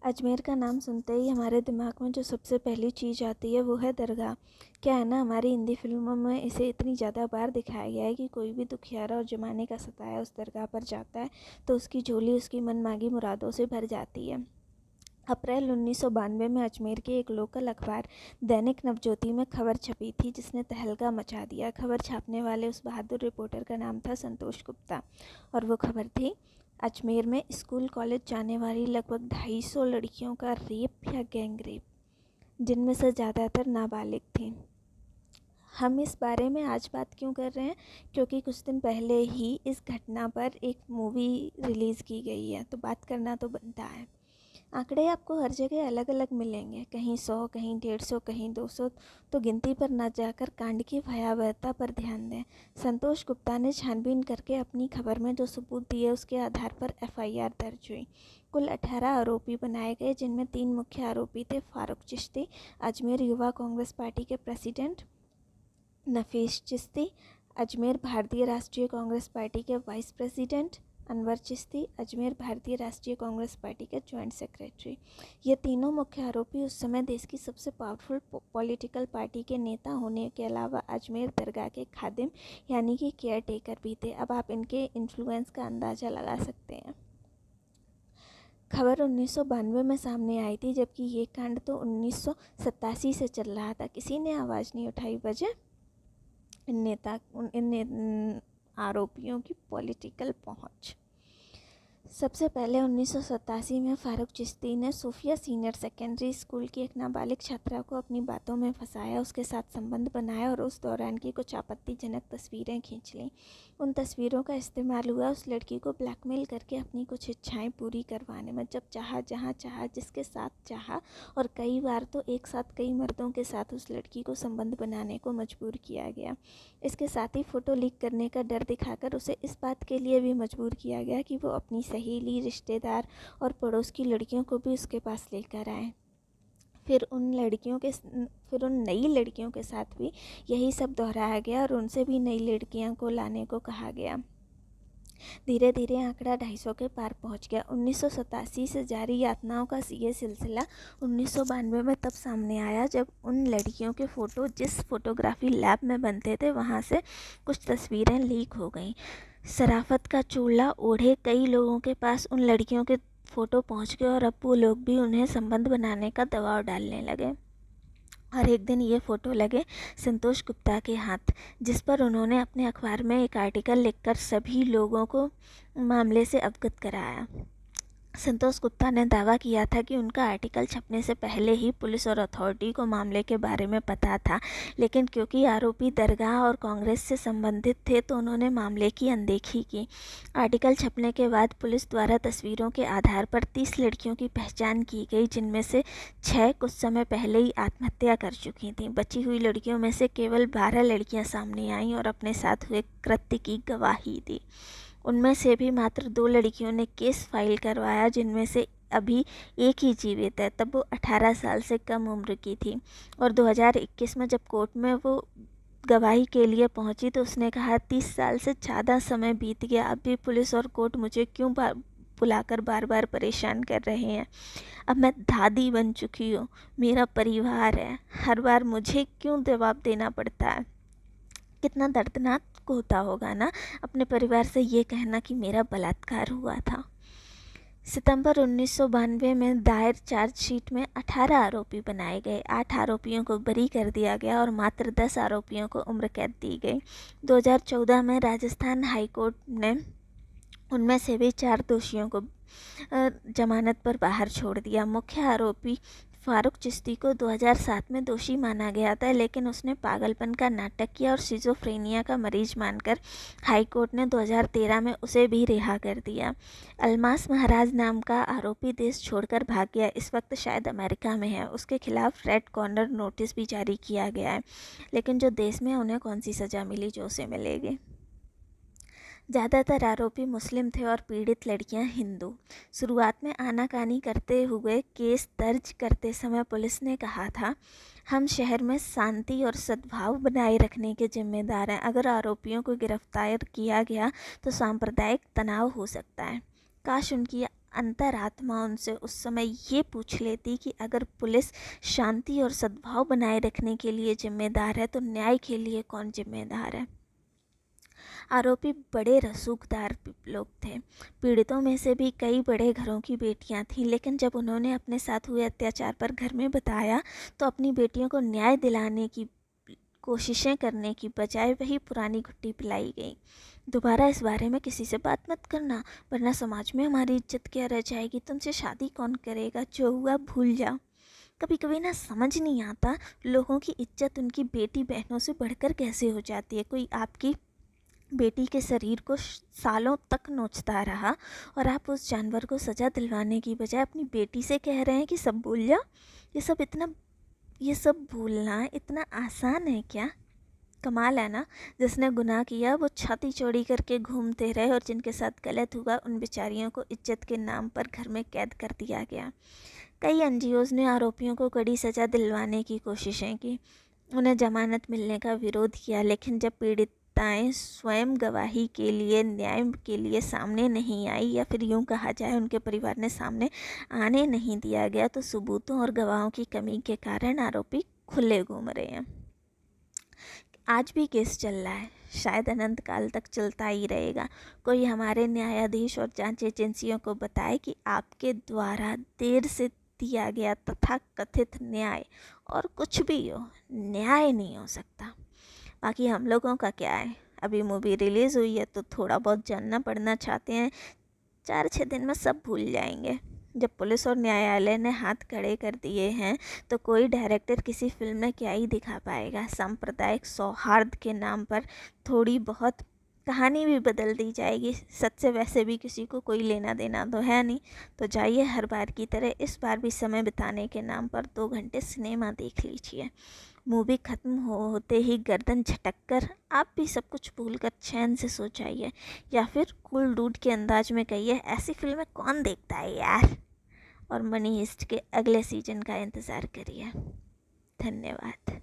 अजमेर का नाम सुनते ही हमारे दिमाग में जो सबसे पहली चीज़ आती है वो है दरगाह। क्या है ना, हमारी हिंदी फिल्मों में इसे इतनी ज़्यादा बार दिखाया गया है कि कोई भी दुखियारा और ज़माने का सताया उस दरगाह पर जाता है तो उसकी झोली उसकी मनमांगी मुरादों से भर जाती है। अप्रैल 1992 में अजमेर के एक लोकल अखबार दैनिक नवज्योति में खबर छपी थी जिसने तहलका मचा दिया। खबर छापने वाले उस बहादुर रिपोर्टर का नाम था संतोष गुप्ता और वो खबर थी, अजमेर में स्कूल कॉलेज जाने वाली लगभग 250 लड़कियों का रेप या गैंग रेप, जिनमें से ज़्यादातर नाबालिग थीं। हम इस बारे में आज बात क्यों कर रहे हैं? क्योंकि कुछ दिन पहले ही इस घटना पर एक मूवी रिलीज़ की गई है, तो बात करना तो बनता है। आंकड़े आपको हर जगह अलग अलग मिलेंगे, कहीं 100, कहीं 150, कहीं 200, तो गिनती पर न जाकर कांड की भयावहता पर ध्यान दें। संतोष गुप्ता ने छानबीन करके अपनी खबर में जो सबूत दिए उसके आधार पर एफआईआर दर्ज हुई। कुल 18 आरोपी बनाए गए, जिनमें 3 मुख्य आरोपी थे। फारूक चिश्ती, अजमेर युवा कांग्रेस पार्टी के प्रेसिडेंट; नफीस चिश्ती, अजमेर भारतीय राष्ट्रीय कांग्रेस पार्टी के वाइस प्रेसिडेंट; अनवर चिश्ती, अजमेर भारतीय राष्ट्रीय कांग्रेस पार्टी के जॉइंट सेक्रेटरी। ये तीनों मुख्य आरोपी उस समय देश की सबसे पावरफुल पॉलिटिकल पार्टी के नेता होने के अलावा अजमेर दरगाह के खादिम यानी कि केयर टेकर भी थे। अब आप इनके इन्फ्लुएंस का अंदाज़ा लगा सकते हैं। खबर 1992 में सामने आई थी, जबकि ये कांड तो 1987 से चल रहा था। किसी ने आवाज़ नहीं उठाई। वजह इन आरोपियों की पॉलिटिकल पहुंच। सबसे पहले 1987 में फारूक चिश्ती ने सूफिया सीनियर सेकेंडरी स्कूल की एक नाबालिग छात्रा को अपनी बातों में फंसाया, उसके साथ संबंध बनाया और उस दौरान की कुछ आपत्तिजनक तस्वीरें खींच लीं। उन तस्वीरों का इस्तेमाल हुआ उस लड़की को ब्लैकमेल करके अपनी कुछ इच्छाएं पूरी करवाने में। जब चाहा, जहां चाहा, जिसके साथ चाहा, और कई बार तो एक साथ कई मर्दों के साथ उस लड़की को संबंध बनाने को मजबूर किया गया। इसके साथ ही फ़ोटो लीक करने का डर दिखाकर उसे इस बात के लिए भी मजबूर किया गया कि वो अपनी सहेली, रिश्तेदार और पड़ोस की लड़कियों को भी उसके पास लेकर आए। फिर उन नई लड़कियों के साथ भी यही सब दोहराया गया और उनसे भी नई लड़कियों को लाने को कहा गया। धीरे धीरे आंकड़ा 250 के पार पहुंच गया। 1987 से जारी यातनाओं का ये सिलसिला 1992 में तब सामने आया जब उन लड़कियों के फ़ोटो जिस फोटोग्राफी लैब में बनते थे वहां से कुछ तस्वीरें लीक हो गईं। शराफत का चूल्हा ओढ़े कई लोगों के पास उन लड़कियों के फ़ोटो पहुंच गए और अब वो लोग भी उन्हें संबंध बनाने का दबाव डालने लगे। और एक दिन ये फ़ोटो लगे संतोष गुप्ता के हाथ, जिस पर उन्होंने अपने अखबार में एक आर्टिकल लिखकर सभी लोगों को मामले से अवगत कराया। संतोष गुप्ता ने दावा किया था कि उनका आर्टिकल छपने से पहले ही पुलिस और अथॉरिटी को मामले के बारे में पता था, लेकिन क्योंकि आरोपी दरगाह और कांग्रेस से संबंधित थे तो उन्होंने मामले की अनदेखी की। आर्टिकल छपने के बाद पुलिस द्वारा तस्वीरों के आधार पर 30 लड़कियों की पहचान की गई, जिनमें से 6 कुछ समय पहले ही आत्महत्या कर चुकी थीं। बची हुई लड़कियों में से केवल 12 लड़कियां सामने आईं और अपने साथ हुए कृत्य की गवाही दी। उनमें से भी मात्र 2 लड़कियों ने केस फाइल करवाया, जिनमें से अभी एक ही जीवित है। तब वो 18 साल से कम उम्र की थी और 2021 में जब कोर्ट में वो गवाही के लिए पहुंची तो उसने कहा, 30 साल से ज़्यादा समय बीत गया, अब भी पुलिस और कोर्ट मुझे क्यों बुलाकर बार बार परेशान कर रहे हैं। अब मैं दादी बन चुकी हूँ, मेरा परिवार है, हर बार मुझे क्यों जवाब देना पड़ता है। कितना दर्दनाक होता होगा ना अपने परिवार से ये कहना कि मेरा बलात्कार हुआ था। सितंबर 1992 में दायर चार्जशीट में 18 आरोपी बनाए गए। 8 आरोपियों को बरी कर दिया गया और मात्र 10 आरोपियों को उम्र कैद दी गई। 2014 में राजस्थान हाईकोर्ट ने उनमें से भी 4 दोषियों को जमानत पर बाहर छोड़ दिया। मुख्य आरोपी फारूक चिश्ती को 2007 में दोषी माना गया था, लेकिन उसने पागलपन का नाटक किया और सिजोफ्रेनिया का मरीज मानकर हाईकोर्ट ने 2013 में उसे भी रिहा कर दिया। अल्मास महाराज नाम का आरोपी देश छोड़कर भाग गया, इस वक्त शायद अमेरिका में है। उसके खिलाफ रेड कॉर्नर नोटिस भी जारी किया गया है, लेकिन जो देश में उन्हें कौन सी सज़ा मिली जो उसे मिलेगी। ज़्यादातर आरोपी मुस्लिम थे और पीड़ित लड़कियां हिंदू। शुरुआत में आनाकानी करते हुए केस दर्ज करते समय पुलिस ने कहा था, हम शहर में शांति और सद्भाव बनाए रखने के जिम्मेदार हैं। अगर आरोपियों को गिरफ्तार किया गया तो सांप्रदायिक तनाव हो सकता है। काश उनकी अंतरात्मा उनसे उस समय ये पूछ लेती कि अगर पुलिस शांति और सद्भाव बनाए रखने के लिए जिम्मेदार है तो न्याय के लिए कौन जिम्मेदार है। आरोपी बड़े रसूखदार लोग थे। पीड़ितों में से भी कई बड़े घरों की बेटियां थीं, लेकिन जब उन्होंने अपने साथ हुए अत्याचार पर घर में बताया तो अपनी बेटियों को न्याय दिलाने की कोशिशें करने की बजाय वही पुरानी घुट्टी पिलाई गई। दोबारा इस बारे में किसी से बात मत करना, वरना समाज में हमारी इज्जत क्या रह जाएगी। तुमसे शादी कौन करेगा, जो हुआ भूल जाओ। कभी कभी ना समझ नहीं आता लोगों की इज्जत उनकी बेटी बहनों से बढ़कर कैसे हो जाती है। कोई आपकी बेटी के शरीर को सालों तक नोचता रहा और आप उस जानवर को सज़ा दिलवाने की बजाय अपनी बेटी से कह रहे हैं कि सब भूल जाओ। ये सब भूलना इतना आसान है क्या? कमाल है ना। जिसने गुनाह किया वो छाती चौड़ी करके घूमते रहे और जिनके साथ गलत हुआ उन बेचारियों को इज्जत के नाम पर घर में कैद कर दिया गया। कई एनजीओज़ ने आरोपियों को कड़ी सज़ा दिलवाने की कोशिशें की, उन्हें जमानत मिलने का विरोध किया, लेकिन जब पीड़िताएं स्वयं गवाही के लिए न्याय के लिए सामने नहीं आई, या फिर यूं कहा जाए उनके परिवार ने सामने आने नहीं दिया गया, तो सबूतों और गवाहों की कमी के कारण आरोपी खुले घूम रहे हैं। आज भी केस चल रहा है, शायद अनंत काल तक चलता ही रहेगा। कोई हमारे न्यायाधीश और जांच एजेंसियों को बताए कि आपके द्वारा देर से दिया गया तथा कथित न्याय और कुछ भी हो, न्याय नहीं हो सकता। बाकी हम लोगों का क्या है, अभी मूवी रिलीज़ हुई है तो थोड़ा बहुत जानना पढ़ना चाहते हैं, 4-6 दिन में सब भूल जाएंगे। जब पुलिस और न्यायालय ने हाथ खड़े कर दिए हैं तो कोई डायरेक्टर किसी फिल्म में क्या ही दिखा पाएगा। सांप्रदायिक सौहार्द के नाम पर थोड़ी बहुत कहानी भी बदल दी जाएगी। सच से वैसे भी किसी को कोई लेना देना तो है नहीं। तो जाइए, हर बार की तरह इस बार भी समय बिताने के नाम पर 2 घंटे सिनेमा देख लीजिए। मूवी ख़त्म होते ही गर्दन झटक कर आप भी सब कुछ भूलकर चैन से सो जाइए, या फिर कूल डूड के अंदाज में कहिए, ऐसी फिल्में कौन देखता है यार। और मनी हिस्ट के अगले सीजन का इंतज़ार करिए। धन्यवाद।